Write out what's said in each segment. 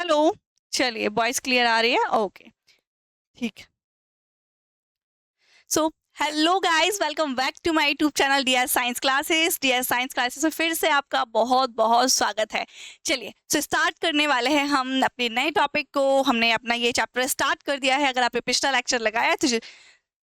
Hello. चलिए voice clear आ रही है? ओके, ठीक है। So hello guys, welcome back to my YouTube channel DS science classes. DS science classes में फिर से आपका बहुत बहुत स्वागत है। चलिए स्टार्ट करने वाले हैं हम अपने नए टॉपिक को। हमने अपना ये चैप्टर स्टार्ट कर दिया है। अगर आपने पिछला लेक्चर लगाया है तो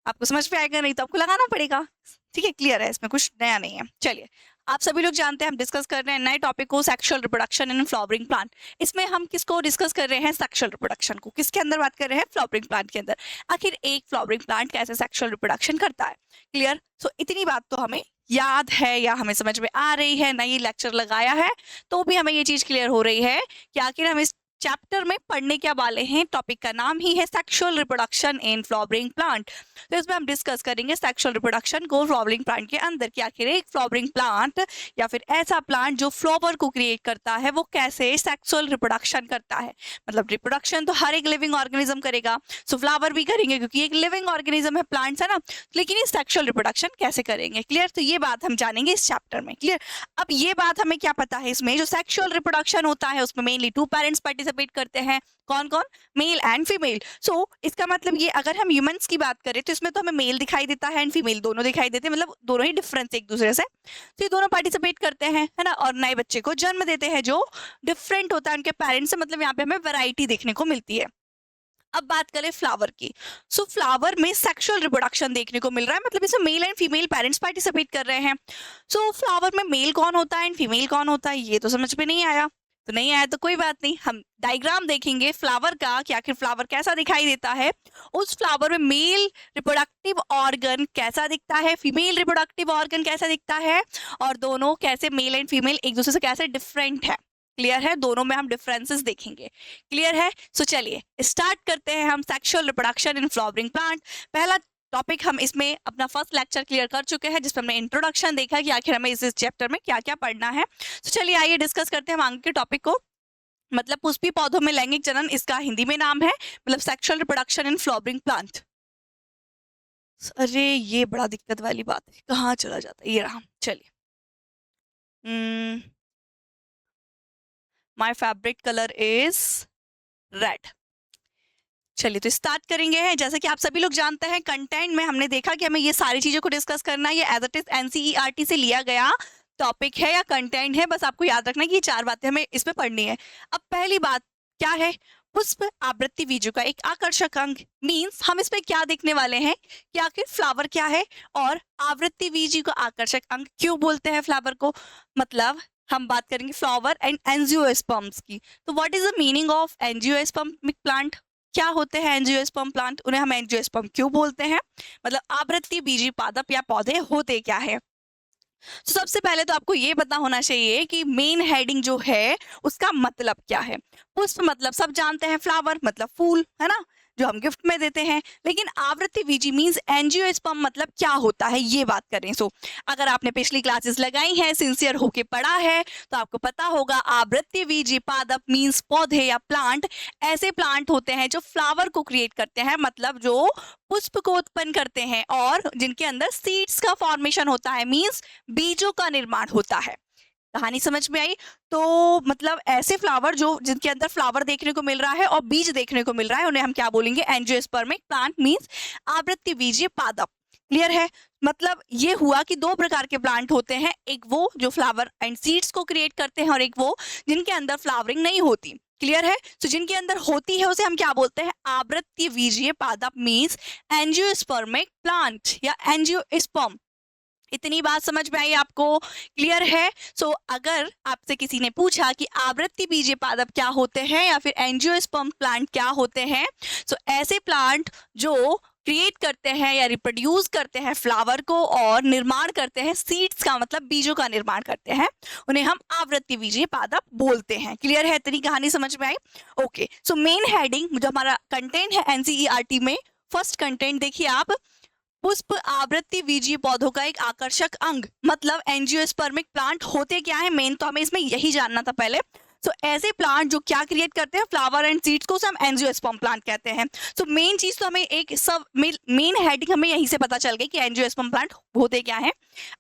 आपको समझ में आएगा, नहीं तो आपको लगाना पड़ेगा। ठीक है, क्लियर है, इसमें कुछ नया नहीं है। चलिए, आप सभी लोग जानते हैं हम डिस्कस कर रहे हैं नए टॉपिक को, sexual reproduction in flowering plant. इसमें हम किसको डिस्कस कर रहे हैं? सेक्सुअल रिप्रोडक्शन को। किसके अंदर बात कर रहे हैं? फ्लावरिंग प्लांट के अंदर। आखिर एक फ्लावरिंग प्लांट कैसे सेक्सुअल रिप्रोडक्शन करता है? क्लियर? सो इतनी बात तो हमें याद है या हमें समझ में आ रही है। नई लेक्चर लगाया है तो भी हमें ये चीज क्लियर हो रही है कि आखिर हम इस चैप्टर में पढ़ने क्या वाले हैं। टॉपिक का नाम ही है sexual reproduction in flowering plant. तो इसमें हम डिस्कस करेंगे सेक्सुअल रिप्रोडक्शन को फ्लावरिंग प्लांट के अंदर, कि आखिर एक फ्लावरिंग प्लांट या फिर ऐसा प्लांट जो फ्लावर को क्रिएट करता है वो कैसे सेक्सुअल रिप्रोडक्शन करता है। मतलब रिप्रोडक्शन तो हर एक लिविंग ऑर्गेनिज्म करेगा, सो फ्लावर भी करेंगे क्योंकि एक लिविंग ऑर्गेनिज्म है, प्लांट्स है ना। लेकिन ये सेक्सुअल रिप्रोडक्शन कैसे करेंगे? क्लियर? तो ये बात हम जानेंगे इस चैप्टर में। क्लियर? अब ये बात हमें क्या पता है, इसमें जो सेक्सुअल रिप्रोडक्शन होता है उसमें मेनली 2 पेरेंट्स पार्टिसिपेट करते हैं। कौन कौन? Male and female. सो इसका मतलब ये, अगर हम ह्यूमंस की बात करें तो इसमें तो हमें मेल दिखाई देता है एंड फीमेल दोनों दिखाई देते हैं, मतलब दोनों ही डिफरेंस एक दूसरे से। तो ये दोनों पार्टिसिपेट करते हैं, है ना, और नए बच्चे को जन्म देते हैं जो डिफरेंट होता है उनके पेरेंट्स से। मतलब यहाँ पे हमें वैरायटी देखने को मिलती है। अब बात करें फ्लावर की। सो फ्लावर में सेक्सुअल रिप्रोडक्शन देखने को मिल रहा है, मतलब इसमें male and female parents participate कर रहे हैं। सो फ्लावर में मेल कौन होता है एंड फीमेल कौन होता है, ये तो समझ में नहीं आया। तो नहीं आया तो कोई बात नहीं, हम डायग्राम देखेंगे फ्लावर का कि आखिर फ्लावर कैसा दिखाई देता है। उस फ्लावर में मेल रिप्रोडक्टिव ऑर्गन कैसा दिखता है, फीमेल रिप्रोडक्टिव ऑर्गन कैसा दिखता है, और दोनों कैसे मेल एंड फीमेल एक दूसरे से कैसे डिफरेंट है। क्लियर है? दोनों में हम डिफरेंसेस देखेंगे। क्लियर है? सो चलिए स्टार्ट करते हैं हम sexual reproduction in flowering plant. पहला टॉपिक हम इसमें अपना फर्स्ट लेक्चर क्लियर कर चुके हैं जिसमें हमने इंट्रोडक्शन देखा कि आखिर हमें इस चैप्टर में क्या क्या पढ़ना है। तो चलिए आइए डिस्कस करते हैं हम आगे के टॉपिक को। मतलब पुष्पी पौधों में लैंगिक जनन, इसका हिंदी में नाम है मतलब sexual reproduction in flowering plant. अरे ये बड़ा दिक्कत वाली बात है, कहाँ चला जाता है ये रहा। चलिए, my favourite colour is red. चलिए तो स्टार्ट करेंगे हैं। जैसे कि आप सभी लोग जानते हैं कंटेंट में हमने देखा कि हमें ये सारी चीजों को डिस्कस करना है। ये एज इट इज एनसीईआरटी से लिया गया टॉपिक है या कंटेंट है, बस आपको याद रखना कि ये 4 बातें हमें इसमें पढ़नी है। अब पहली बात क्या है? पुष्प आवृत्ति बीजों का एक आकर्षक अंग। मींस हम इसमें क्या देखने वाले हैं कि आखिर फ्लावर क्या है और आवृत्ति बीज को आकर्षक अंग क्यों बोलते हैं फ्लावर को। मतलब हम बात करेंगे फ्लावर एंड एंजियोस्पर्म्स की। तो what is the meaning of angiospermic plant? क्या होते हैं एंजियोस्पर्म प्लांट? उन्हें हम एंजियोस्पर्म क्यों बोलते हैं? मतलब आवृत्ति बीजी पादप या पौधे होते क्या है? तो सबसे पहले तो आपको ये पता होना चाहिए कि मेन हेडिंग जो है उसका मतलब क्या है। पुष्प मतलब सब जानते हैं, फ्लावर मतलब फूल, है ना, जो हम गिफ्ट में देते हैं। लेकिन आवृत्ति बीजी मींस एंजियोस्पर्म मतलब क्या होता है, ये बात करें। सो अगर आपने पिछली क्लासेस लगाई हैं, सिंसियर होके पढ़ा है, तो आपको पता होगा आवृत्ति बीजी पादप मींस पौधे या प्लांट ऐसे प्लांट होते हैं जो फ्लावर को क्रिएट करते हैं, मतलब जो पुष्प को उत्पन्न करते हैं और जिनके अंदर सीड्स का फॉर्मेशन होता है, मींस बीजों का निर्माण होता है। कहानी समझ में आई? तो मतलब ऐसे फ्लावर जो जिनके अंदर फ्लावर देखने को मिल रहा है और बीज देखने को मिल रहा है उन्हें हम क्या बोलेंगे? एंजियोस्पर्मिक प्लांट मींस आवृत्ति बीजीय पादप। क्लियर है? मतलब ये हुआ कि 2 प्रकार के प्लांट होते हैं, एक वो जो फ्लावर एंड सीड्स को क्रिएट करते हैं और एक वो जिनके अंदर फ्लावरिंग नहीं होती। क्लियर है? तो जिनके अंदर होती है उसे हम क्या बोलते हैं? आवृत्ति बीजीय पादप मींस एंजियोस्पर्मिक प्लांट या एंजियोस्पर्म। इतनी बात समझ में आई आपको? क्लियर है? सो अगर आपसे किसी ने पूछा कि आवृत्ति बीजीय पादप क्या होते हैं या फिर एंजियोस्पर्म प्लांट क्या होते हैं, सो ऐसे प्लांट जो क्रिएट करते हैं या रिप्रोड्यूस करते हैं फ्लावर को और निर्माण करते हैं सीड्स का, मतलब बीजों का निर्माण करते हैं, उन्हें हम आवृत्ति बीजीय पादप बोलते हैं। क्लियर है? इतनी कहानी समझ में आई? ओके, सो मेन हेडिंग जो हमारा कंटेंट है एनसीईआरटी में, फर्स्ट कंटेंट देखिए आप, पुष्प आवृत्ति बीजीय पौधों का एक आकर्षक अंग। मतलब एंजियोस्पर्मिक प्लांट होते क्या है, मेन तो हमें इसमें यही जानना था पहले। सो ऐसे प्लांट जो क्या क्रिएट करते हैं फ्लावर एंड सीड्स को, हम एंजियोस्पर्म प्लांट कहते हैं। सो मेन चीज तो हमें एक सब मेन हेडिंग हमें यहीं से पता चल गई कि एंजियोस्पर्म प्लांट होते क्या है,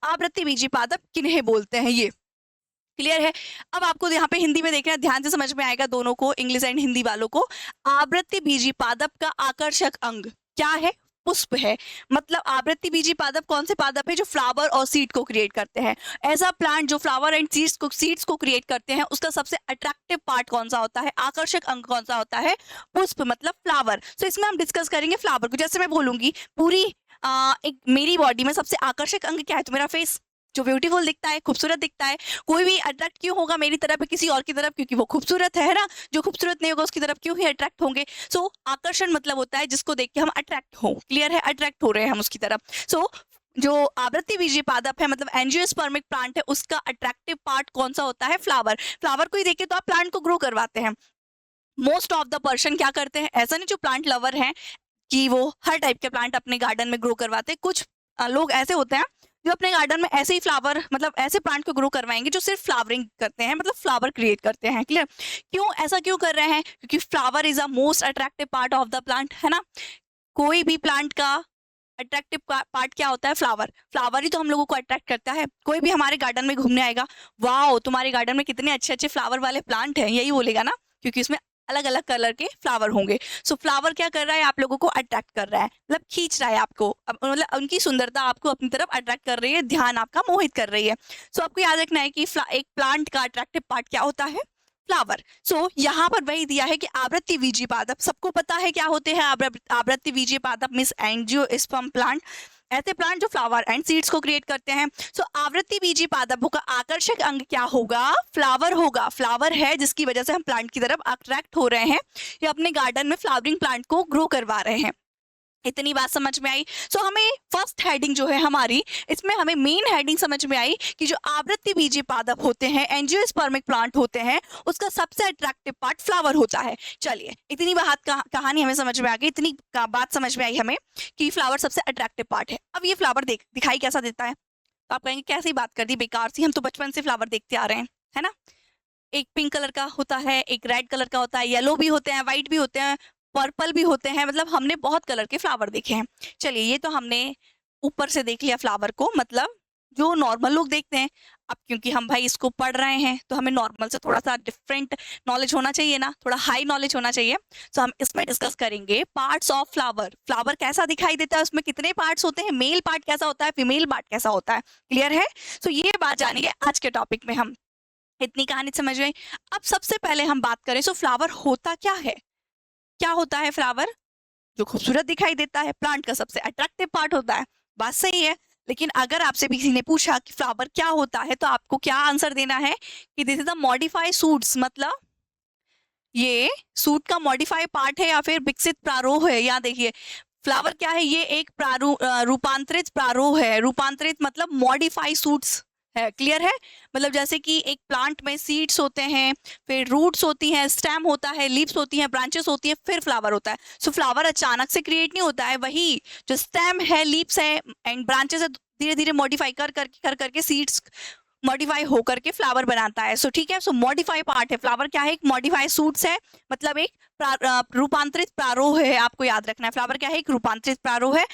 आवृत्ति बीजीय पादप किन्हें बोलते हैं ये। क्लियर है। अब आपको यहाँ पे हिंदी में देखना, ध्यान से समझ में आएगा दोनों को, इंग्लिश एंड हिंदी वालों को। आवृत्ति बीजी पादप का आकर्षक अंग क्या है? पुष्प है। मतलब आवृत्ति बीजी पादप कौन से पादप है? जो फ्लावर और सीड को क्रिएट करते हैं। ऐसा प्लांट जो फ्लावर एंड सीड्स को क्रिएट करते हैं, उसका सबसे अट्रैक्टिव पार्ट कौन सा होता है? आकर्षक अंग कौन सा होता है? पुष्प मतलब फ्लावर। तो इसमें हम डिस्कस करेंगे फ्लावर को। जैसे मैं बोलूंगी पूरी एक मेरी बॉडी में सबसे आकर्षक अंग क्या है? तो मेरा फेस, जो ब्यूटीफुल दिखता है, खूबसूरत दिखता है। कोई भी अट्रैक्ट क्यों होगा मेरी तरफ किसी और की तरफ? क्योंकि वो खूबसूरत है ना। जो खूबसूरत नहीं होगा उसकी तरफ क्यों ही अट्रैक्ट होंगे? सो आकर्षण मतलब होता है जिसको देख के हम अट्रैक्ट हो। क्लियर है? अट्रैक्ट हो रहे हैं हम उसकी तरफ। सो जो आवृत्ति बीजी पादप है मतलब एंजियोस्पर्मिक प्लांट है, उसका अट्रैक्टिव पार्ट कौन सा होता है? फ्लावर। फ्लावर को ही देख के तो आप प्लांट को ग्रो करवाते हैं। मोस्ट ऑफ द पर्सन क्या करते हैं, ऐसा नहीं जो प्लांट लवर हैं कि वो हर टाइप के प्लांट अपने गार्डन में ग्रो करवाते हैं। कुछ लोग ऐसे होते हैं जो अपने गार्डन में ऐसे ही फ्लावर मतलब ऐसे प्लांट को ग्रो करवाएंगे जो सिर्फ फ्लावरिंग करते हैं, मतलब फ्लावर क्रिएट करते हैं। क्लियर? क्यों ऐसा क्यों कर रहे हैं? क्योंकि flower is a most attractive part of the plant, है ना। कोई भी प्लांट का अट्रैक्टिव पार्ट क्या होता है? फ्लावर। फ्लावर ही तो हम लोगों को अट्रैक्ट करता है। कोई भी हमारे गार्डन में घूमने आएगा, वाओ तुम्हारे गार्डन में कितने अच्छे अच्छे फ्लावर वाले प्लांट हैं, यही बोलेगा ना, क्योंकि उसमें अलग अलग कलर के फ्लावर होंगे। सो फ्लावर क्या कर रहा है? आप लोगों को अट्रैक्ट कर रहा है, मतलब खींच रहा है आपको, मतलब उनकी सुंदरता आपको अपनी तरफ अट्रैक्ट कर रही है, ध्यान आपका मोहित कर रही है। सो आपको याद रखना है कि एक प्लांट का अट्रैक्टिव पार्ट क्या होता है? फ्लावर। सो यहाँ पर वही दिया है कि आवृत्ति बीजी पादप, सबको पता है क्या होते हैं आवृत्ति बीजी पादप, मिस एंजियोस्पर्म प्लांट, ऐसे प्लांट जो फ्लावर एंड सीड्स को क्रिएट करते हैं। सो आवृत्ति बीजी पादपों का आकर्षक अंग क्या होगा? फ्लावर होगा। फ्लावर है जिसकी वजह से हम प्लांट की तरफ अट्रैक्ट हो रहे हैं या अपने गार्डन में फ्लावरिंग प्लांट को ग्रो करवा रहे हैं। इतनी बात समझ में आई। सो हमें फर्स्ट हेडिंग जो है हमारी, इसमें हमें मेन हेडिंग समझ में आई कि जो आवृत्ति बीजी पादप होते हैं, एंजियोस्पर्मिक प्लांट होते हैं, उसका सबसे अट्रैक्टिव पार्ट फ्लावर होता है। चलिए इतनी बात कहानी हमें समझ में आ गई, इतनी बात समझ में आई हमें कि फ्लावर सबसे अट्रैक्टिव पार्ट है। अब ये फ्लावर दिखाई कैसा देता है? तो आप कहेंगे कैसी बात कर दी, बेकार सी, हम तो बचपन से फ्लावर देखते आ रहे हैं, है ना। एक पिंक कलर का होता है, एक रेड कलर का होता है, येलो भी होते हैं, व्हाइट भी होते हैं, पर्पल भी होते हैं, मतलब हमने बहुत कलर के फ्लावर देखे हैं। चलिए ये तो हमने ऊपर से देख लिया फ्लावर को, मतलब जो नॉर्मल लोग देखते हैं। अब क्योंकि हम भाई इसको पढ़ रहे हैं तो हमें नॉर्मल से थोड़ा सा डिफरेंट नॉलेज होना चाहिए ना, थोड़ा हाई नॉलेज होना चाहिए। तो हम इसमें डिस्कस करेंगे पार्ट्स ऑफ फ्लावर। फ्लावर कैसा दिखाई देता है, उसमें कितने पार्ट्स होते हैं, मेल पार्ट कैसा होता है, फीमेल पार्ट कैसा होता है। क्लियर है? तो ये बात जानेंगे आज के टॉपिक में हम। इतनी कहानी समझ गए। अब सबसे पहले हम बात करें सो फ्लावर होता क्या है? क्या होता है फ्लावर? जो खूबसूरत दिखाई देता है, प्लांट का सबसे अट्रैक्टिव पार्ट होता है। बात सही है। लेकिन अगर आपसे किसी ने पूछा कि फ्लावर क्या होता है तो आपको क्या आंसर देना है कि this is the modified suits, मतलब ये सूट का मॉडिफाई पार्ट है या फिर विकसित प्रारोह है। यहाँ देखिए फ्लावर क्या है, ये एक रूपांतरित प्रारोह है। रूपांतरित मतलब मॉडिफाई सूट्स है। क्लियर है? मतलब जैसे कि एक प्लांट में सीड्स होते हैं, फिर रूट्स होती हैं, स्टेम होता है, लीव्स होती हैं, ब्रांचेस होती हैं, फिर फ्लावर होता है। सो फ्लावर अचानक से क्रिएट नहीं होता है, वही जो स्टेम है, लीव्स है एंड ब्रांचेस है, धीरे धीरे मॉडिफाई कर करके सीड्स मॉडिफाई होकर के फ्लावर बनाता है। सो ठीक है, सो मॉडिफाई पार्ट है फ्लावर। क्या है? एक मॉडिफाई सूट्स है, मतलब एक रूपांतरित प्रारोह है। आपको याद रखना है फ्लावर क्या है, एक रूपांतरित प्रारोह है।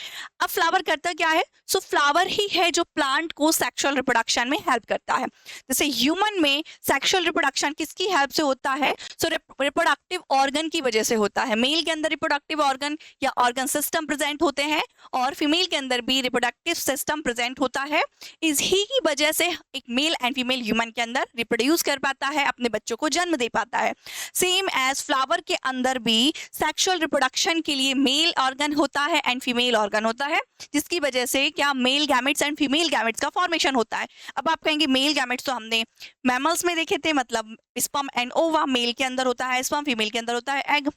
अब फ्लावर करता क्या है? सो फ्लावर ही है जो प्लांट को सेक्सुअल रिप्रोडक्शन में हेल्प करता है। जैसे ह्यूमन में सेक्सुअल रिप्रोडक्शन किसकी हेल्प से होता है? सो रिप्रोडक्टिव ऑर्गन की वजह से होता है। मेल के अंदर रिप्रोडक्टिव ऑर्गन या ऑर्गन सिस्टम प्रेजेंट होते हैं और फीमेल के अंदर भी रिप्रोडक्टिव सिस्टम प्रेजेंट होता है। इस ही की वजह से एक मेल एंड फीमेल ह्यूमन के अंदर रिप्रोड्यूस कर पाता है, अपने बच्चों को जन्म दे पाता है। सेम एज फ्लावर के अंदर भी सेक्सुअल रिप्रोडक्शन के लिए मेल ऑर्गन होता है एंड फीमेल ऑर्गन होता है, जिसकी वजह से क्या male gametes and female gametes का फॉर्मेशन होता है। अब आप कहेंगे मेल गैमेट्स तो हमने मैमल्स में देखे थे, मतलब स्पर्म एंड ओवा मेल के अंदर होता है, स्पर्म फीमेल के अंदर होता है एग।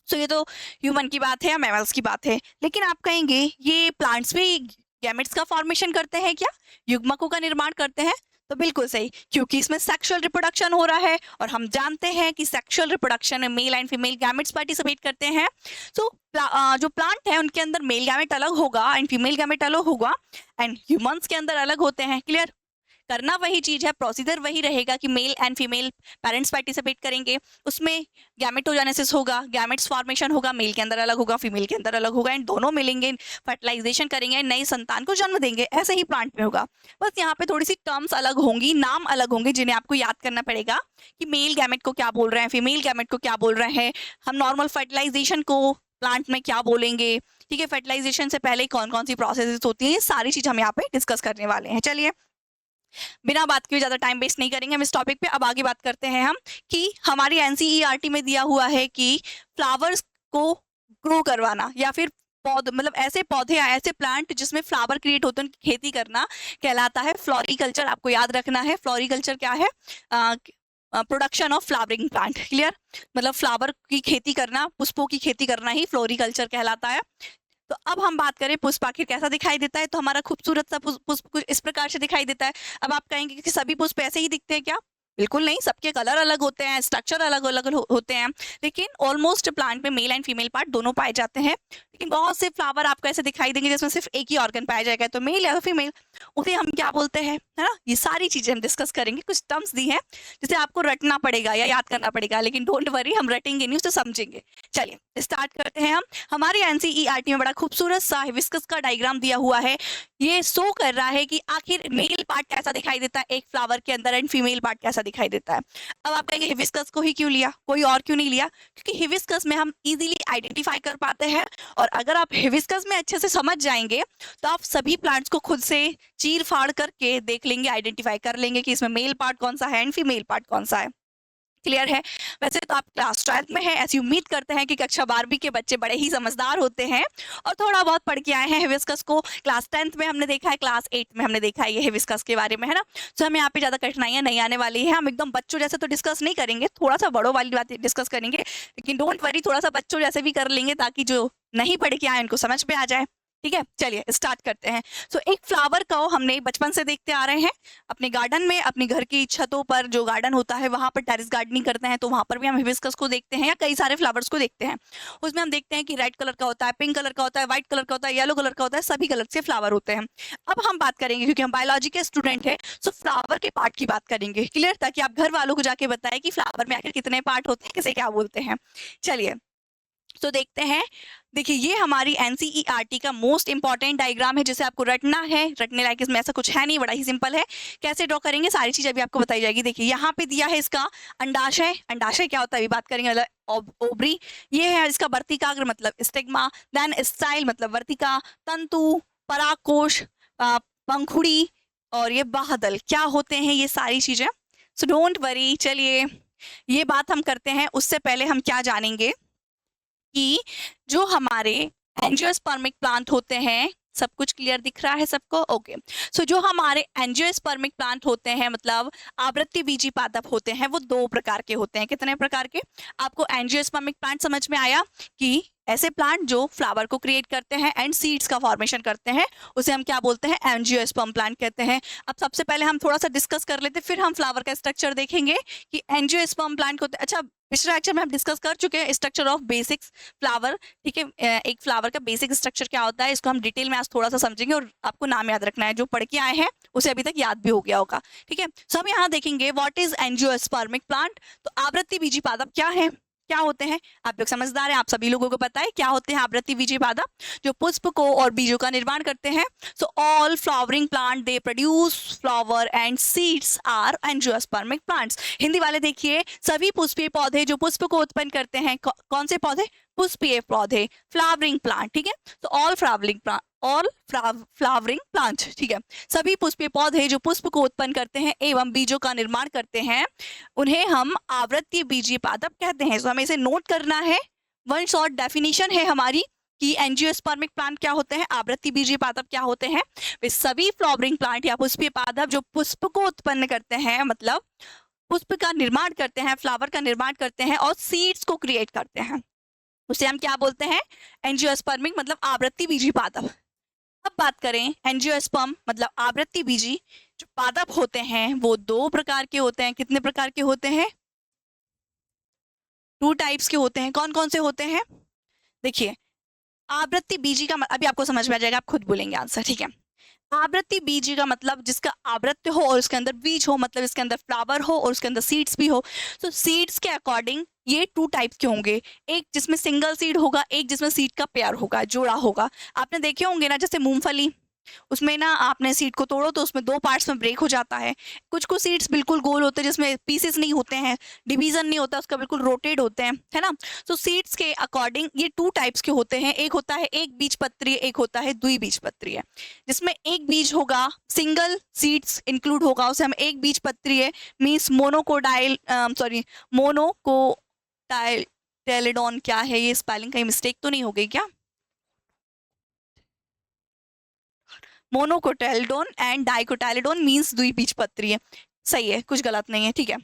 सो ये तो ह्यूमन की बात है या मैमल्स की बात है। लेकिन आप कहेंगे ये प्लांट्स भी गैमेट्स का फॉर्मेशन करते हैं क्या, युग्मकों का निर्माण करते हैं? तो बिल्कुल सही, क्योंकि इसमें सेक्सुअल रिप्रोडक्शन हो रहा है और हम जानते हैं कि सेक्सुअल रिप्रोडक्शन में male and female gametes participate करते हैं। तो जो प्लांट है उनके अंदर मेल गैमेट अलग होगा एंड फीमेल गैमेट अलग होगा एंड ह्यूमंस के अंदर अलग होते हैं। क्लियर? करना वही चीज है, प्रोसीजर वही रहेगा कि male and female parents participate करेंगे, उसमें गैमेटोजेनेसिस होगा, गैमेट्स फॉर्मेशन होगा, मेल के अंदर अलग होगा, फीमेल के अंदर अलग होगा, एंड दोनों मिलेंगे, फर्टिलाइजेशन करेंगे, नई संतान को जन्म देंगे। ऐसे ही प्लांट में होगा, बस यहाँ पे थोड़ी सी टर्म्स अलग होंगी, नाम अलग होंगे, जिन्हें आपको याद करना पड़ेगा कि मेल गैमेट को क्या बोल रहे हैं, फीमेल गैमेट को क्या बोल रहे हैं, हम नॉर्मल फर्टिलाइजेशन को प्लांट में क्या बोलेंगे, ठीक है, फर्टिलाइजेशन से पहले कौन कौन सी प्रोसेसेस होती हैं, ये सारी चीज हम यहाँ पे डिस्कस करने वाले हैं। चलिए बिना बात किए ज्यादा टाइम वेस्ट नहीं करेंगे हम इस टॉपिक पे। अब आगे बात करते हैं हम कि हमारी एनसीईआरटी में दिया हुआ है कि फ्लावर्स को ग्रो करवाना या फिर पौध मतलब ऐसे पौधे या ऐसे प्लांट जिसमें फ्लावर क्रिएट होते हैं उनकी खेती करना कहलाता है फ्लोरिकल्चर। आपको याद रखना है फ्लोरिकल्चर क्या है, production of flowering plant. Clear, मतलब फ्लावर की खेती करना, पुष्पों की खेती करना ही फ्लोरिकल्चर कहलाता है। तो अब हम बात करें पुष्प आखिर कैसा दिखाई देता है, तो हमारा खूबसूरत सा पुष्प कुछ इस प्रकार से दिखाई देता है। अब आप कहेंगे कि सभी पुष्प ऐसे ही दिखते हैं क्या? बिल्कुल नहीं, सबके कलर अलग होते हैं, स्ट्रक्चर अलग अलग होते हैं, लेकिन ऑलमोस्ट प्लांट में मेल एंड फीमेल पार्ट दोनों पाए जाते हैं। लेकिन बहुत से फ्लावर आपको ऐसे दिखाई देंगे जिसमें सिर्फ एक ही ऑर्गन पाया जाएगा, तो मेल या तो फीमेल, उसे हम क्या बोलते हैं, है ना। ये सारी चीजें हम डिस्कस करेंगे, कुछ टर्म्स दी हैं जिसे आपको रटना पड़ेगा या याद करना पड़ेगा, लेकिन डोंट वरी, हम रटेंगे नहीं, उसे समझेंगे। चलिए स्टार्ट करते हैं हम। हमारे एनसीईआरटी में बड़ा खूबसूरत सा हिबिस्कस का डायग्राम दिया हुआ है। ये शो कर रहा है कि आखिर मेल पार्ट कैसा दिखाई देता है एक फ्लावर के अंदर एंड फीमेल पार्ट कैसा दिखाई देता है। अब आप कहेंगे हिबिस्कस को ही क्यों लिया, कोई और क्यों नहीं लिया? क्योंकि हिबिस्कस में हम इजीली आइडेंटिफाई कर पाते हैं, और अगर आप हिबिस्कस में अच्छे से समझ जाएंगे तो आप सभी प्लांट्स को खुद से चीर फाड़ करके देख लेंगे, आइडेंटिफाई कर लेंगे कि इसमें मेल पार्ट कौन सा है एंड फीमेल पार्ट कौन सा है। क्लियर है? वैसे तो आप क्लास 12th में हैं, ऐसी उम्मीद करते हैं कि कक्षा 12वीं के बच्चे बड़े ही समझदार होते हैं और थोड़ा बहुत पढ़ के आए हैं हिबिस्कस को। क्लास 10th में हमने देखा है, क्लास 8 में हमने देखा है ये हिबिस्कस के बारे में, है ना। तो हमें यहाँ पे ज्यादा कठिनाइयां नहीं आने वाली है, हम एकदम बच्चों जैसे तो डिस्कस नहीं करेंगे, थोड़ा सा बड़ों वाली बात डिस्कस करेंगे, लेकिन डोंट वरी, थोड़ा सा बच्चों जैसे भी कर लेंगे ताकि जो नहीं पढ़ के आए उनको समझ में आ जाए। ठीक है, चलिए स्टार्ट करते हैं। सो एक फ्लावर को हमने बचपन से देखते आ रहे हैं अपने गार्डन में, अपने घर की छतों पर जो गार्डन होता है वहां पर टेरेस गार्डनिंग करते हैं, तो वहां पर भी हम हिबिस्कस को देखते हैं या कई सारे फ्लावर्स को देखते हैं। उसमें हम देखते हैं कि रेड कलर का होता है, पिंक कलर का होता है, व्हाइट कलर का होता है, येलो कलर का होता है, सभी कलर के फ्लावर होते हैं। अब हम बात करेंगे, क्योंकि हम बायोलॉजी के स्टूडेंट है, सो फ्लावर के पार्ट की बात करेंगे। क्लियर, ताकि आप घर वालों को जाके बताएं कि फ्लावर में आखिर कितने पार्ट होते हैं, किसे क्या बोलते हैं। चलिए तो देखते हैं। देखिए ये हमारी एनसीईआरटी का मोस्ट इंपॉर्टेंट डायग्राम है जिसे आपको रटना है। रटने लायक इसमें ऐसा कुछ है नहीं, बड़ा ही सिंपल है। कैसे ड्रॉ करेंगे सारी चीज अभी आपको बताई जाएगी। देखिए यहाँ पे दिया है इसका अंडाशय। अंडाशय क्या होता है अभी बात करेंगे, मतलब ओवरी। ये है इसका वर्तिकाग्र मतलब स्टिग्मा, देन स्टाइल मतलब वर्तिका, तंतु, परागकोश, पंखुड़ी और ये बाह्यदल क्या होते हैं ये सारी चीजें। सो डोंट वरी, चलिए ये बात हम करते हैं। उससे पहले हम क्या जानेंगे कि जो हमारे एंजियोस्पर्मिक प्लांट होते हैं, सब कुछ क्लियर दिख रहा है सबको? ओके। सो जो हमारे एंजियोस्पर्मिक प्लांट होते हैं मतलब आवृत्ति बीजी पादप होते हैं, वो दो प्रकार के होते हैं। कितने प्रकार के? आपको एंजियोस्पर्मिक प्लांट समझ में आया कि ऐसे प्लांट जो फ्लावर को क्रिएट करते हैं एंड सीड्स का फॉर्मेशन करते हैं, उसे हम क्या बोलते हैं? एंजियोस्पर्म प्लांट कहते हैं। अब सबसे पहले हम थोड़ा सा डिस्कस कर लेते, फिर हम फ्लावर का स्ट्रक्चर देखेंगे कि एंजियोस्पर्म प्लांट को। अच्छा, पिछले लेक्चर में हम डिस्कस कर चुके हैं स्ट्रक्चर ऑफ बेसिक फ्लावर। ठीक है, एक फ्लावर का बेसिक स्ट्रक्चर क्या होता है इसको हम डिटेल में आज थोड़ा सा समझेंगे, और आपको नाम याद रखना है, जो पढ़ के आए हैं उसे अभी तक याद भी हो गया होगा। ठीक है, सो हम यहाँ देखेंगे व्हाट इज एंजियोस्पर्मिक प्लांट। तो आवृत्ति बीजी पादप क्या है, क्या होते हैं? आप लोग समझदार हैं, आप सभी लोगों को पता है क्या होते हैं आवृत्ति बीजी पादप, जो पुष्प को और बीजों का निर्माण करते हैं। So all flowering plant they produce flower and seeds are angiospermic plants. Hindi वाले देखिए, सभी पुष्पीय पौधे जो पुष्प को उत्पन्न करते हैं, कौन से पौधे? पुष्पीय पौधे, फ्लावरिंग प्लांट। ठीक है, तो all flowering plant, all flowering plant, ठीक है, सभी पुष्पीय पौधे जो पुष्प को उत्पन्न करते हैं एवं बीजों का निर्माण करते हैं, उन्हें हम आवृत्तीय बीजीय पादप कहते हैं। तो हमें इसे नोट करना है। वन शॉर्ट डेफिनेशन है हमारी कि एंजियोस्पर्मिक प्लांट क्या होते हैं, आवृत्तीय बीजीय पादप क्या होते हैं। वे सभी फ्लावरिंग प्लांट या पुष्पीय पादप जो पुष्प को उत्पन्न करते हैं, मतलब पुष्प का निर्माण करते हैं, फ्लावर का निर्माण करते हैं और सीड्स को क्रिएट करते हैं, उसे हम क्या बोलते हैं? एंजियोस्पर्मिक मतलब आवृत्तीय बीजीय पादप। अब बात करें एंजियोस्पर्म मतलब आवृत्ति बीजी जो पादप होते हैं, वो दो प्रकार के होते हैं। कितने प्रकार के होते हैं? 2 टाइप्स के होते हैं। कौन कौन से होते हैं? देखिए आवृत्ति बीजी का अभी आपको समझ में आ जाएगा, आप खुद बोलेंगे आंसर। ठीक है, आवृत्ति बीज का मतलब जिसका आवृत्ति हो और उसके अंदर बीज हो, मतलब इसके अंदर फ्लावर हो और उसके अंदर सीड्स भी हो। तो सीड्स के अकॉर्डिंग ये 2 टाइप के होंगे, एक जिसमें सिंगल सीड होगा, एक जिसमें सीड का पेयर होगा, जोड़ा होगा। आपने देखे होंगे ना, जैसे मूंगफली, उसमें ना आपने सीड को तोड़ो तो उसमें 2 पार्ट्स में ब्रेक हो जाता है। कुछ कुछ सीड्स बिल्कुल गोल होते हैं जिसमें पीसेस नहीं होते हैं, डिवीजन नहीं होता उसका, बिल्कुल रोटेट होते हैं, है ना। तो सीड्स के अकॉर्डिंग ये 2 टाइप्स के होते हैं, एक होता है एक बीजपत्रीय, एक होता है द्विबीजपत्रीय। जिसमें एक बीज होगा, सिंगल सीड्स इंक्लूड होगा, उसे हम एक बीजपत्रीय मीन्स मोनोकोडाइल मोनोकोटाइलेडोन। क्या है ये, स्पेलिंग कहीं मिस्टेक तो नहीं हो गई क्या? मोनोकोटाइलेडोन एंड डाइकोटाइलेडोन मीन्स द्विबीजपत्रीय। सही है, कुछ गलत नहीं है, ठीक है।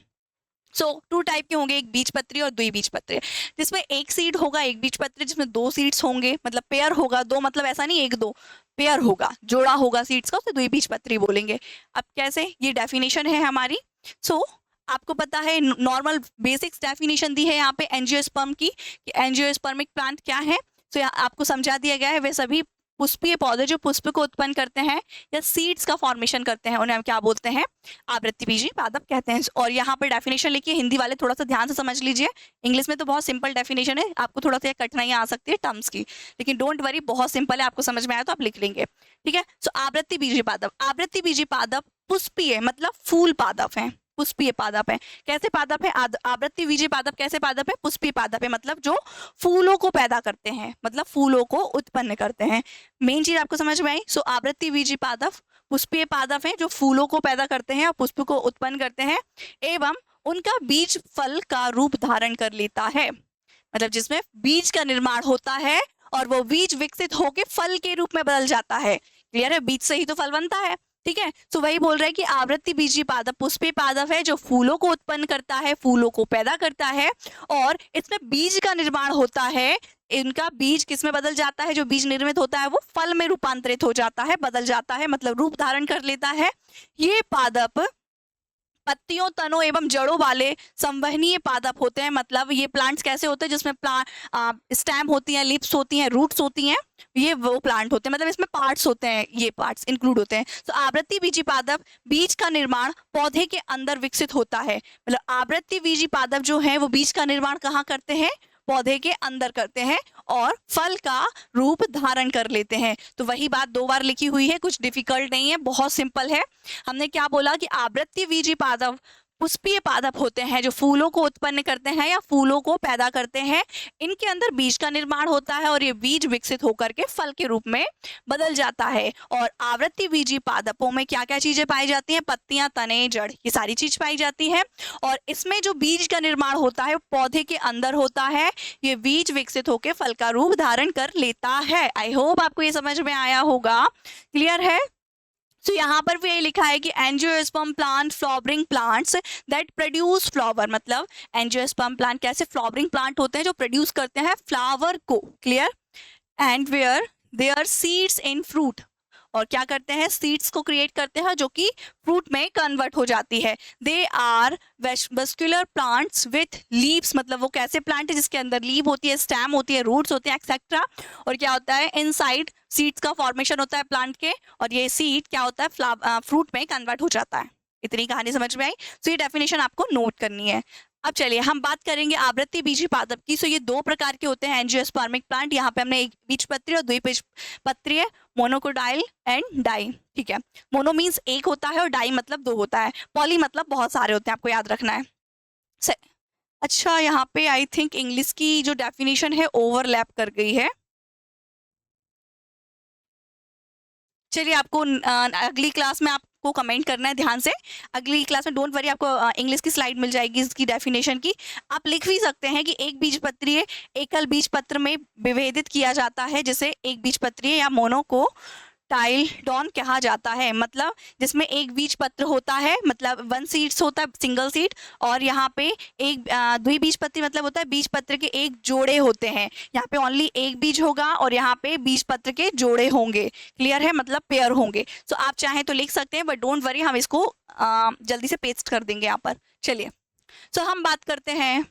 सो 2 टाइप के होंगे, एक बीजपत्री और द्विबीजपत्री। जिसमें एक सीड होगा एक बीजपत्री, जिसमें 2 सीड्स होंगे, मतलब पेयर होगा, 2 मतलब ऐसा नहीं 1 2, पेयर होगा, जोड़ा होगा सीड्स का, उसे द्विबीजपत्री बोलेंगे। अब कैसे, ये डेफिनेशन है हमारी। सो आपको पता है नॉर्मल बेसिक्स डेफिनेशन दी है यहाँ पे एंजियोस्पर्म की, कि एंजियोस्पर्मिक प्लांट क्या है। तो यहाँ आपको समझा दिया गया है, वे सभी पुष्पीय पौधे जो पुष्प को उत्पन्न करते हैं या सीड्स का फॉर्मेशन करते हैं, उन्हें हम क्या बोलते हैं, आवृत्तिबीजी पादप कहते हैं। और यहाँ पर डेफिनेशन लिखिए, हिंदी वाले थोड़ा सा ध्यान से समझ लीजिए, इंग्लिश में तो बहुत सिंपल डेफिनेशन है, आपको थोड़ा सा कठिनाइयाँ आ सकती है टर्म्स की, लेकिन डोंट वरी, बहुत सिंपल है, आपको समझ में आया तो आप लिख लेंगे, ठीक है। सो आवृत्तिबीजी पादप, आवृत्तिबीजी पादप पुष्पीय मतलब फूल पादप है, पुष्पीय पादप है। कैसे पादप है, आवृत्तिबीजी पादप कैसे पादप है, पुष्पीय पादप है, मतलब जो फूलों को पैदा करते हैं, मतलब फूलों को उत्पन्न करते हैं। मेन चीज आपको समझ में आई। सो आवृत्तिबीजी पादप पुष्पीय पादप है जो फूलों को पैदा करते हैं और पुष्प को उत्पन्न करते हैं, एवं उनका बीज फल का रूप धारण कर लेता है, मतलब जिसमें बीज का निर्माण होता है और वो बीज विकसित होकर फल के रूप में बदल जाता है। क्लियर है, बीज से ही तो फल बनता है, ठीक है। सो वही बोल रहे हैं कि आवृत्तिबीजी पादप पुष्पीय पादप है जो फूलों को उत्पन्न करता है, फूलों को पैदा करता है, और इसमें बीज का निर्माण होता है। इनका बीज किस में बदल जाता है, जो बीज निर्मित होता है वो फल में रूपांतरित हो जाता है, बदल जाता है, मतलब रूप धारण कर लेता है। ये पादप पत्तियों, तनों एवं जड़ों वाले संवहनीय पादप होते हैं। मतलब ये प्लांट्स कैसे होते हैं जिसमें स्टेम होती हैं, लिप्स होती हैं, रूट्स होती हैं, ये वो प्लांट होते हैं, मतलब इसमें पार्ट्स होते हैं, ये पार्ट्स इंक्लूड होते हैं। तो आवृत्तिबीजी पादप बीज का निर्माण पौधे के अंदर विकसित होता है, मतलब आवृत्तिबीजी पादप जो है वो बीज का निर्माण कहाँ करते हैं, पौधे के अंदर करते हैं और फल का रूप धारण कर लेते हैं। तो वही बात 2 बार लिखी हुई है, कुछ डिफिकल्ट नहीं है, बहुत सिंपल है। हमने क्या बोला कि आवृत्तिबीजी पादप पुष्पीय पादप होते हैं जो फूलों को उत्पन्न करते हैं या फूलों को पैदा करते हैं। इनके अंदर बीज का निर्माण होता है और ये बीज विकसित होकर के फल के रूप में बदल जाता है। और आवृत्तिबीजी पादपों में क्या क्या चीजें पाई जाती हैं, पत्तियां, तने, जड़, ये सारी चीज पाई जाती है। और इसमें जो बीज का निर्माण होता है पौधे के अंदर होता है, ये बीज विकसित होकर फल का रूप धारण कर लेता है। आई होप आपको ये समझ में आया होगा, क्लियर है। तो यहाँ पर भी ये लिखा है कि angiosperm plant flowering plants that produce flower, मतलब एंजियोस्पर्म प्लांट कैसे फ्लावरिंग प्लांट होते हैं जो प्रोड्यूस करते हैं फ्लावर को, clear. And where there seeds in fruit, और क्या करते हैं, सीड्स को क्रिएट करते हैं जो कि फ्रूट में कन्वर्ट हो जाती है। They are vascular plants with leaves, मतलब वो कैसे प्लांट है जिसके अंदर लीव होती है, स्टेम होती है, रूट्स होते हैं, एक्सेट्रा। और क्या होता है, इनसाइड सीड्स का फॉर्मेशन होता है प्लांट के, और ये सीड क्या होता है, फ्रूट में कन्वर्ट हो जाता है। इतनी कहानी समझ में आई। सो ये डेफिनेशन आपको नोट करनी है। अब चलिए हम बात करेंगे आवृत्तिबीजी पादप की। सो ये 2 प्रकार के होते हैं एंजियोस्पर्मिक प्लांट। यहाँ पे हमने एक बीजपत्री और द्विबीजपत्रीय, मोनोकोडाइल एंड डाई, ठीक है। मोनो मीन्स एक होता है और डाई मतलब 2 होता है, पॉली मतलब बहुत सारे होते हैं, आपको याद रखना है। अच्छा, यहाँ पे आई थिंक इंग्लिश की जो डेफिनेशन है ओवरलैप कर गई है। चलिए आपको अगली क्लास में आपको कमेंट करना है ध्यान से। अगली क्लास में डोंट वरी, आपको इंग्लिश की स्लाइड मिल जाएगी इसकी डेफिनेशन की। आप लिख भी सकते हैं कि एक बीजपत्रीय एकल बीजपत्र में विभेदित किया जाता है, जिसे एक बीजपत्रीय या मोनो टाइलडॉन कहा जाता है, मतलब जिसमें एक बीज पत्र होता है, मतलब 1 सीड्स होता है, सिंगल सीड। और यहाँ पे एक द्विबीजपत्री मतलब होता है बीज पत्र के एक जोड़े होते हैं। यहाँ पे ओनली एक बीज होगा और यहाँ पे बीज पत्र के जोड़े होंगे, क्लियर है, मतलब पेयर होंगे। सो आप चाहें तो लिख सकते हैं, बट डोंट वरी, हम इसको जल्दी से पेस्ट कर देंगे यहाँ पर। चलिए, सो हम बात करते हैं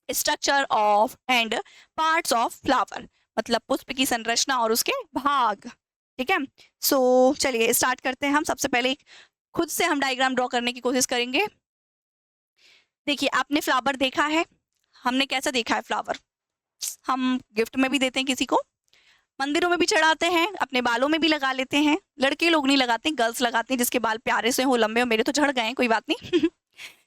structure of and parts of flower, मतलब पुष्प की संरचना और उसके भाग। ठीक है। सो चलिए स्टार्ट करते हैं हम। सबसे पहले खुद से हम डायग्राम ड्रॉ करने की कोशिश करेंगे। देखिए आपने फ्लावर देखा है, हमने कैसा देखा है फ्लावर, हम गिफ्ट में भी देते हैं किसी को, मंदिरों में भी चढ़ाते हैं, अपने बालों में भी लगा लेते हैं। लड़के लोग नहीं लगाते, गर्ल्स लगाते हैं, जिसके बाल प्यारे से हो, लंबे हो। मेरे तो झड़ गए हैं, कोई बात नहीं।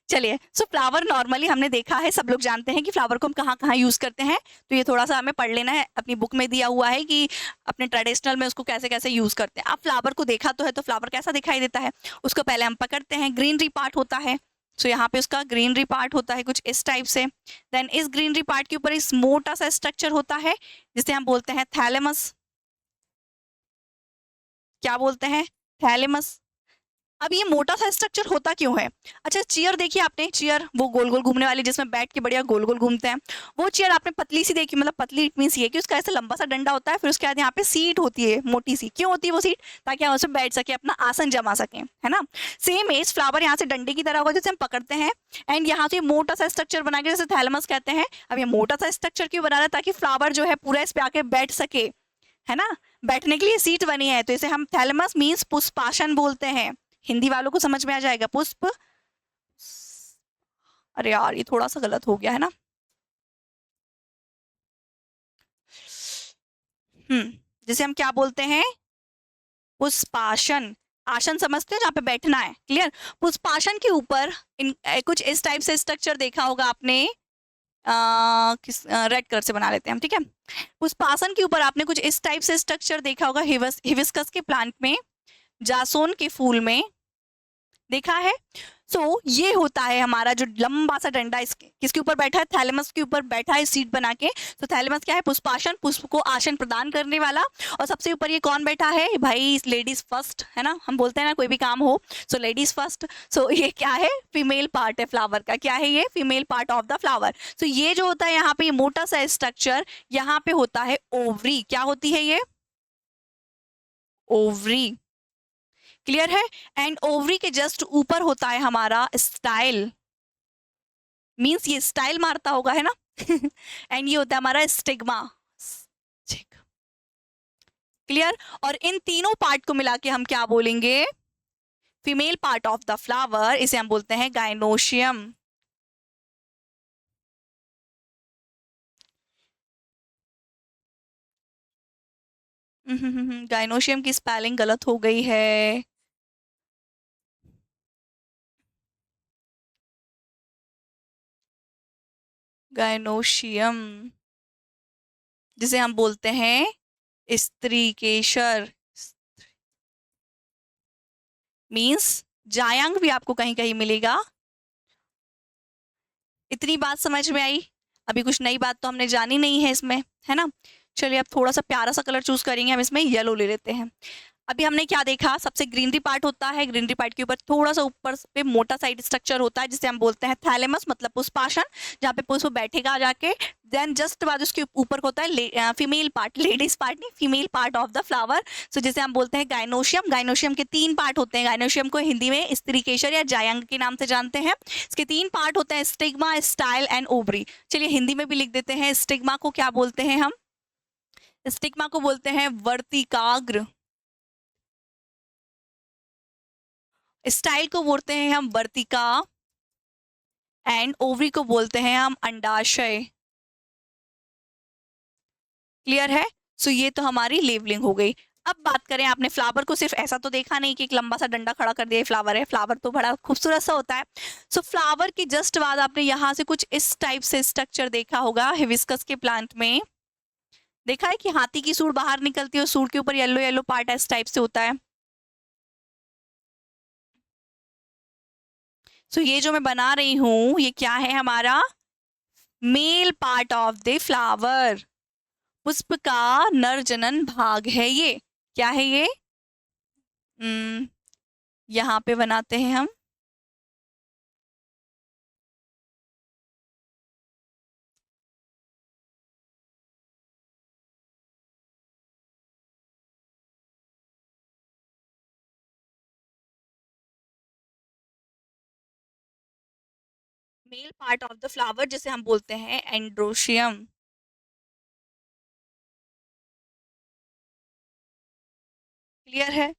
चलिए, सो फ्लावर नॉर्मली हमने देखा है, सब लोग जानते हैं कि फ्लावर को हम कहाँ कहाँ यूज करते हैं। तो ये थोड़ा सा हमें पढ़ लेना है, अपनी बुक में दिया हुआ है कि अपने ट्रेडिशनल में उसको कैसे कैसे यूज करते हैं। आप फ्लावर को देखा तो है, तो फ्लावर कैसा दिखाई देता है, उसको पहले हम पकड़ते हैं, ग्रीनरी पार्ट होता है। सो यहाँ पे उसका ग्रीनरी पार्ट होता है कुछ इस टाइप से। देन इस ग्रीनरी पार्ट के ऊपर इस मोटा सा स्ट्रक्चर होता है जिसे हम बोलते हैं थैलेमस। क्या बोलते हैं? थैलेमस। अब ये मोटा सा स्ट्रक्चर होता क्यों है? अच्छा, चेयर देखी आपने, चेयर वो गोल गोल घूमने वाली जिसमें बैठ के बढ़िया गोल गोल घूमते हैं, वो चेयर आपने पतली सी देखी, मतलब पतली इट मीन्स ये कि उसका ऐसा लंबा सा डंडा होता है, फिर उसके बाद यहाँ पे सीट होती है मोटी सी। क्यों होती है वो सीट? ताकि हम उसमें बैठ सके, अपना आसन जमा सके, है ना। सेम एज फ्लावर यहाँ से डंडे की तरह होगा जिसे हम पकड़ते हैं, एंड यहाँ से मोटा सा स्ट्रक्चर बना के जैसे थैलेमस कहते हैं। अब ये मोटा सा स्ट्रक्चर क्यों बना रहा है? ताकि फ्लावर जो है पूरा इस पे आके बैठ सके, है ना। बैठने के लिए सीट बनी है, तो इसे हम थैलेमस मीन्स पुष्पासन बोलते हैं। हिंदी वालों को समझ में आ जाएगा, पुष्प। अरे यार, ये थोड़ा सा गलत हो गया है ना। जिसे हम क्या बोलते हैं? पुष्पासन। आसन समझते हैं, जहाँ पे बैठना है, क्लियर। पुष्पासन के ऊपर इन कुछ इस टाइप से स्ट्रक्चर देखा होगा आपने। किस रेड कलर से बना लेते हैं हम, ठीक है। पुष्पासन के ऊपर आपने कुछ इस टाइप से स्ट्रक्चर देखा होगा हिबिस्कस के प्लांट में, जासोन के फूल में देखा है। सो ये होता है हमारा जो लंबा सा डंडा, इसके किसके ऊपर बैठा है? थैलेमस के ऊपर बैठा है सीट बना के। तो थैलेमस क्या है? पुष्पासन, पुष्प को आसन प्रदान करने वाला। और सबसे ऊपर ये कौन बैठा है भाई? लेडीज फर्स्ट, है ना, हम बोलते हैं ना कोई भी काम हो, सो लेडीज फर्स्ट। सो ये क्या है? फीमेल पार्ट है फ्लावर का। क्या है ये? Female part of the flower. So ये जो होता है यहाँ पे, ये मोटा सा स्ट्रक्चर यहाँ पे होता है ओवरी। क्या होती है ये? ओवरी। क्लियर है। एंड ओवरी के जस्ट ऊपर होता है हमारा स्टाइल, मींस ये स्टाइल मारता होगा, है ना। एंड ये होता है हमारा स्टिग्मा। क्लियर। और इन तीनों पार्ट को मिला के हम क्या बोलेंगे? Female part of the flower, इसे हम बोलते हैं गाइनोशियम। गाइनोशियम की स्पेलिंग गलत हो गई है। गाइनोशियम, जिसे हम बोलते हैं स्त्री केशर। मीन्स जायांग भी आपको कहीं कहीं मिलेगा। इतनी बात समझ में आई? अभी कुछ नई बात तो हमने जानी नहीं है इसमें, है ना। चलिए अब थोड़ा सा प्यारा सा कलर चूज करेंगे हम, इसमें येलो ले लेते हैं। अभी हमने क्या देखा? सबसे ग्रीनरी पार्ट होता है, ग्रीनरी पार्ट के ऊपर थोड़ा सा ऊपर पे मोटा साइड स्ट्रक्चर होता है जिसे हम बोलते हैं थैलेमस, मतलब पुष्पासन, जहाँ पे पुष्प बैठेगा जाके। देन जस्ट बाद उसके ऊपर होता है फीमेल पार्ट, लेडीज पार्ट नहीं, female part of the flower, so जिसे हम बोलते हैं गाइनोशियम। गाइनोशियम के 3 पार्ट होते हैं। गाइनोशियम को हिंदी में स्त्रीकेशर या जायंग के नाम से जानते हैं। इसके 3 पार्ट होते हैं, स्टिग्मा, स्टाइल एंड ओवरी। चलिए हिंदी में भी लिख देते हैं। स्टिग्मा को क्या बोलते हैं हम? स्टिग्मा को बोलते हैं वर्तिकाग्र। स्टाइल को बोलते हैं हम वर्तिका, एंड ओवरी को बोलते हैं हम अंडाशय। क्लियर है। सो ये तो हमारी लेवलिंग हो गई। अब बात करें, आपने फ्लावर को सिर्फ ऐसा तो देखा नहीं कि एक लंबा सा डंडा खड़ा कर दिया फ्लावर है। फ्लावर तो बड़ा खूबसूरत सा होता है। सो फ्लावर के जस्ट बाद आपने यहाँ से कुछ इस टाइप से स्ट्रक्चर देखा होगा हिबिस्कस के प्लांट में। देखा है कि हाथी की सूंड बाहर निकलती है और सूंड के ऊपर येलो येलो पार्ट इस टाइप से होता है। सो ये जो मैं बना रही हूं, ये क्या है हमारा? Male part of the flower, पुष्प का नर जनन भाग है ये। क्या है ये? यहाँ पे बनाते हैं हम। Male part of the flower जिसे हम बोलते हैं एंड्रोशियम। क्लियर है?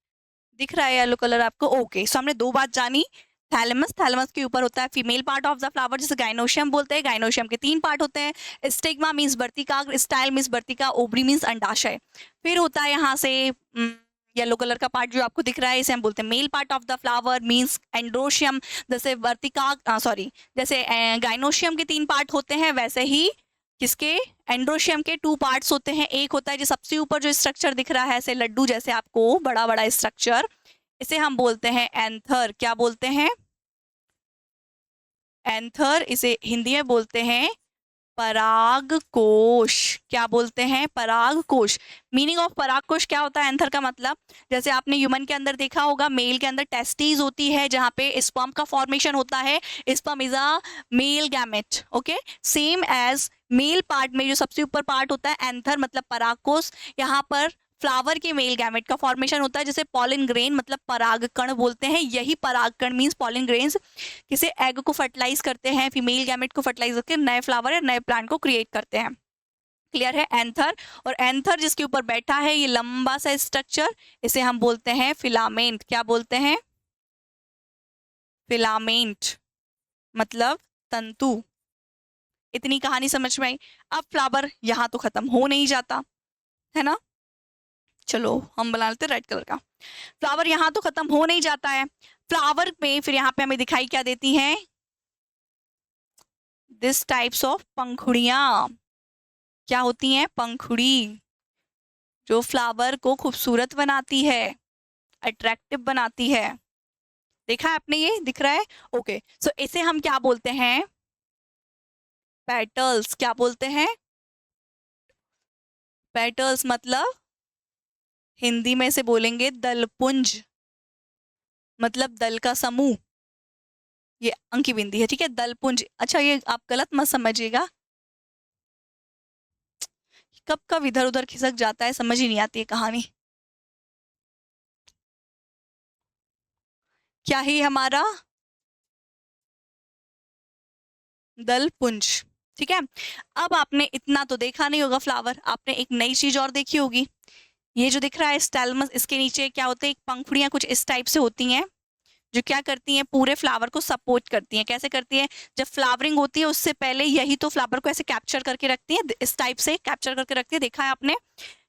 दिख रहा है येलो कलर आपको? ओके, सो हमने दो बात जानी। थैलेमस, थैलेमस के ऊपर होता है female part of the flower, जिसे गाइनोशियम बोलते हैं। गाइनोशियम के 3 पार्ट होते हैं। स्टिग्मा मींस बर्तिका, स्टाइल मींस बर्तिका, ओवरी मींस अंडाशय। फिर होता है यहाँ से येलो कलर का पार्ट जो आपको दिख रहा है, इसे हम बोलते हैं male part of the flower means androecium. जैसे वर्तिका सॉरी जैसे गाइनोशियम के 3 पार्ट होते हैं, वैसे ही किसके, एंड्रोशियम के 2 पार्ट्स होते हैं। एक होता है जो सबसे ऊपर जो स्ट्रक्चर दिख रहा है ऐसे लड्डू जैसे आपको बड़ा बड़ा स्ट्रक्चर, इसे हम बोलते हैं एंथर। क्या बोलते हैं? एंथर। इसे हिंदी में बोलते हैं परागकोश। क्या बोलते हैं? परागकोश। मीनिंग ऑफ परागकोश क्या होता है? एंथर का मतलब, जैसे आपने ह्यूमन के अंदर देखा होगा, मेल के अंदर टेस्टिस होती है जहां पे स्पर्म का फॉर्मेशन होता है। Sperm is a male gamete. Okay, same as male part में जो सबसे ऊपर पार्ट होता है एंथर मतलब परागकोश, यहाँ पर फ्लावर के मेल गैमेट का फॉर्मेशन होता है, जिसे पॉलिन ग्रेन मतलब परागकण बोलते हैं। यही परागकण मीन्स पॉलिन ग्रेन्स किसे एग को फर्टिलाइज करते हैं, फीमेल गैमेट को फर्टिलाइज करके नए फ्लावर या नए प्लांट को क्रिएट करते हैं। क्लियर है? एंथर। और एंथर जिसके ऊपर बैठा है ये लंबा सा स्ट्रक्चर, इसे हम बोलते हैं फिलामेंट। क्या बोलते हैं? फिलामेंट मतलब तंतु। इतनी कहानी समझ में आई? अब फ्लावर यहाँ तो खत्म हो नहीं जाता है ना, चलो हम बना लेते रेड कलर का। फ्लावर यहाँ तो खत्म हो नहीं जाता है। फ्लावर में फिर यहाँ पे हमें दिखाई क्या देती हैं? दिस टाइप्स ऑफ पंखुड़ियां। क्या होती हैं? पंखुड़ी, जो फ्लावर को खूबसूरत बनाती है, अट्रैक्टिव बनाती है। देखा है आपने? ये दिख रहा है? ओके, सो इसे हम क्या बोलते हैं? पेटल्स। क्या बोलते हैं? पेटल्स मतलब हिंदी में से बोलेंगे दलपुंज, मतलब दल का समूह। ये अंकी बिंदी है, ठीक है? दलपुंज। अच्छा, ये आप गलत मत समझिएगा, कब कब इधर उधर खिसक जाता है, समझ ही नहीं आती है कहानी। क्या ही हमारा दलपुंज, ठीक है? अब आपने इतना तो देखा नहीं होगा फ्लावर, आपने एक नई चीज और देखी होगी। ये जो दिख रहा है स्टेलमस, इसके नीचे क्या होते हैं? पंखुड़ियां कुछ इस टाइप से होती हैं, जो क्या करती हैं? पूरे फ्लावर को सपोर्ट करती हैं। कैसे करती हैं? जब फ्लावरिंग होती है उससे पहले यही तो फ्लावर को ऐसे कैप्चर करके रखती हैं, इस टाइप से कैप्चर करके रखती है। देखा है आपने?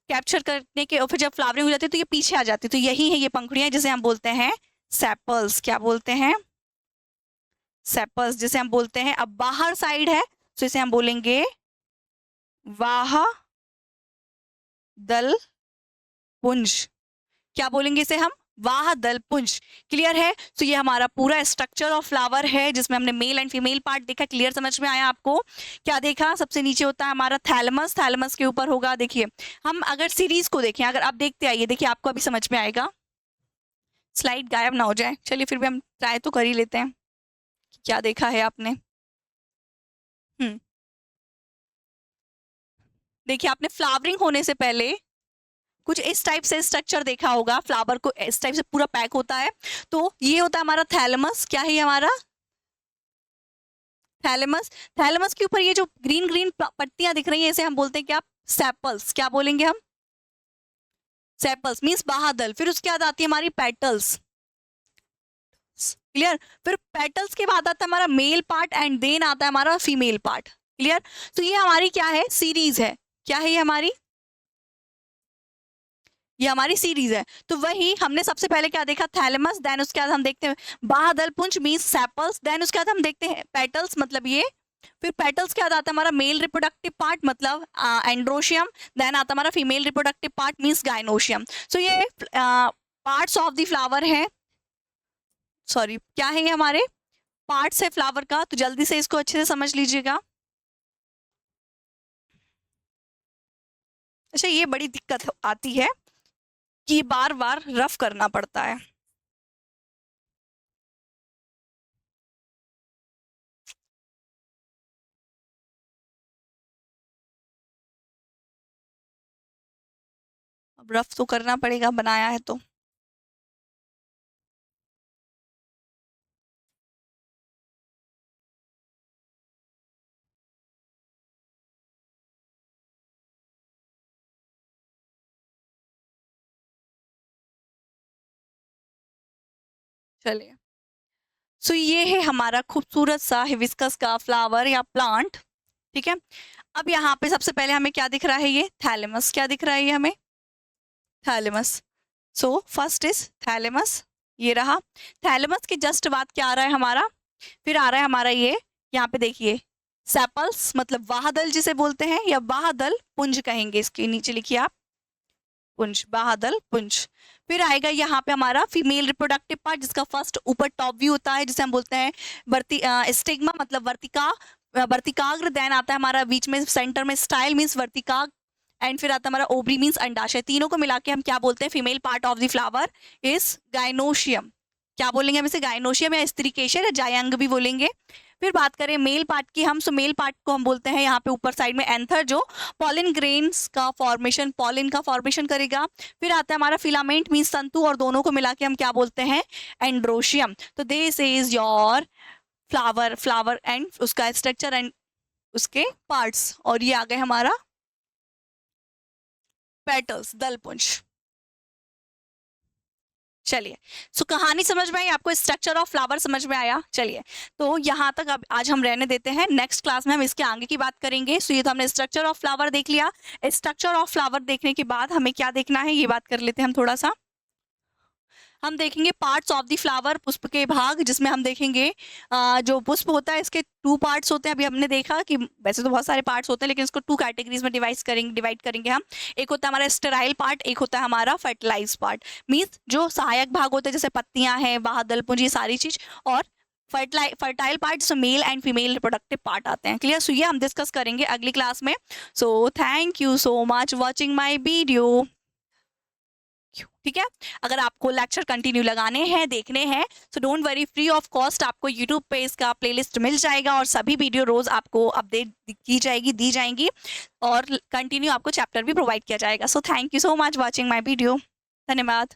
कैप्चर करने के और फिर जब फ्लावरिंग हो जाती है तो ये पीछे आ जाती है, तो यही है ये पंखुड़ियां, जिसे हम बोलते हैं सेपल्स। क्या बोलते हैं? सेपल्स, जिसे हम बोलते हैं, अब बाहर साइड है तो इसे हम बोलेंगे वाह दल पुंज। क्या बोलेंगे इसे हम? वाह दल पुंज। क्लियर है? तो ये हमारा पूरा स्ट्रक्चर ऑफ फ्लावर है, जिसमें हमने मेल एंड फीमेल पार्ट देखा। क्लियर समझ में आया आपको? क्या देखा? सबसे नीचे होता है हमारा थैलेमस, थैलेमस के ऊपर होगा, देखिए हम अगर सीरीज को देखें, अगर आप देखते आइए, देखिए आपको अभी समझ में आएगा। स्लाइड गायब ना हो जाए, चलिए फिर भी हम ट्राई तो कर ही लेते हैं। क्या देखा है आपने? हम्म, देखिए आपने फ्लावरिंग होने से पहले कुछ इस टाइप से स्ट्रक्चर देखा होगा, फ्लावर को इस टाइप से पूरा पैक होता है, तो ये होता है हमारा थैलेमस। क्या है हमारा? थैलेमस। थैलेमस के ऊपर ये जो ग्रीन ग्रीन पट्टियां दिख रही हैं, इसे हम बोलते हैं क्या? सेपल्स। क्या बोलेंगे हम? सेपल्स मीन्स बाहादल। फिर उसके बाद आती है हमारी पेटल्स। क्लियर? फिर पेटल्स के बाद आता है हमारा मेल पार्ट एंड देन आता है हमारा फीमेल पार्ट। क्लियर? तो ये हमारी क्या है? सीरीज है। क्या है ये हमारी? ये हमारी सीरीज है। तो वही हमने सबसे पहले क्या देखा? थैलेमस, देन उसके बाद हम देखते हैं बाह्यदल पुंज मींस सेपल्स, देन उसके बाद हम देखते हैं पेटल्स मतलब ये, फिर पेटल्स के बाद आता है हमारा मेल रिप्रोडक्टिव पार्ट मतलब एंड्रोशियम, देन आता है हमारा female reproductive part means gynoecium. So ये पार्ट्स ऑफ द फ्लावर है, सॉरी क्या है ये हमारे पार्ट्स है फ्लावर का, तो जल्दी से इसको अच्छे से समझ लीजिएगा। अच्छा, ये बड़ी दिक्कत आती है कि बार बार रफ करना पड़ता है। अब रफ तो करना पड़ेगा, बनाया है तो। चलिए, सो ये है हमारा खूबसूरत सा हिबिस्कस का फ्लावर या प्लांट, ठीक है। अब यहाँ पे सबसे पहले हमें क्या दिख रहा है, ये थैलेमस, क्या दिख रहा है ये हमें, thalamus. So first is thalamus, ये रहा। थैलेमस के जस्ट बाद क्या आ रहा है हमारा, फिर आ रहा है हमारा ये, यहाँ पे देखिए सेपल्स, मतलब बाहदल जिसे बोलते हैं, या बाहदल पुंज कहेंगे, इसके नीचे लिखिए आप पुंज, बाहदल पुंज। फिर आएगा यहाँ पे हमारा फीमेल रिप्रोडक्टिव पार्ट, जिसका फर्स्ट ऊपर टॉप व्यू होता है, जिसे हम बोलते हैं स्टिग्मा, मतलब वर्तिका, वर्तिकाग्र। देन आता है हमारा बीच में सेंटर में स्टाइल मीन्स वर्तिकाग्र, एंड फिर आता है हमारा ओवरी मीन्स अंडाशय। तीनों को मिला के हम क्या बोलते हैं, female part of the flower is gynoecium. क्या बोलेंगे हम इसे, गाइनोशियम या स्त्रीकेशर या जायंग भी बोलेंगे। फिर बात करें मेल पार्ट की हम, सो मेल पार्ट को हम बोलते हैं यहाँ पे ऊपर साइड में एंथर, जो पॉलिन ग्रेन्स का फॉर्मेशन, पॉलिन का फॉर्मेशन करेगा। फिर आता है हमारा फिलामेंट मीन्स तंतु, और दोनों को मिला के हम क्या बोलते हैं, एंड्रोशियम। तो this is your flower, flower and उसका स्ट्रक्चर एंड उसके पार्ट्स। और ये आ गए हमारा पेटल्स, दलपुंज। चलिए, सो कहानी समझ में आई आपको, स्ट्रक्चर ऑफ फ्लावर समझ में आया। चलिए, तो यहाँ तक अब आज हम रहने देते हैं, नेक्स्ट क्लास में हम इसके आगे की बात करेंगे। सो ये तो हमने स्ट्रक्चर ऑफ फ्लावर देख लिया। स्ट्रक्चर ऑफ फ्लावर देखने के बाद हमें क्या देखना है, ये बात कर लेते हैं हम थोड़ा सा। हम देखेंगे पार्ट्स ऑफ द फ्लावर, पुष्प के भाग, जिसमें हम देखेंगे जो पुष्प होता है इसके 2 पार्ट्स होते हैं। अभी हमने देखा कि वैसे तो बहुत सारे पार्ट्स होते हैं, लेकिन इसको 2 कैटेगरीज में डिवाइड करेंगे हम। एक होता है हमारा स्टेराइल पार्ट, एक होता है हमारा फर्टिलाइज पार्ट, मीन्स जो सहायक भाग होते हैं, जैसे पत्तियां हैं, बाहदल पुंज, ये सारी चीज। और फर्टाइल पार्ट जिसमें male and female reproductive part आते हैं। क्लियर, सो ये हम डिस्कस करेंगे अगली क्लास में। So thank you so much watching my video. ठीक है, अगर आपको लेक्चर कंटिन्यू लगाने हैं, देखने हैं, so don't worry, free of cost आपको यूट्यूब पे इसका प्लेलिस्ट मिल जाएगा, और सभी वीडियो रोज आपको अपडेट की जाएगी, दी जाएंगी, और कंटिन्यू आपको चैप्टर भी प्रोवाइड किया जाएगा। So thank you so much watching my video. धन्यवाद।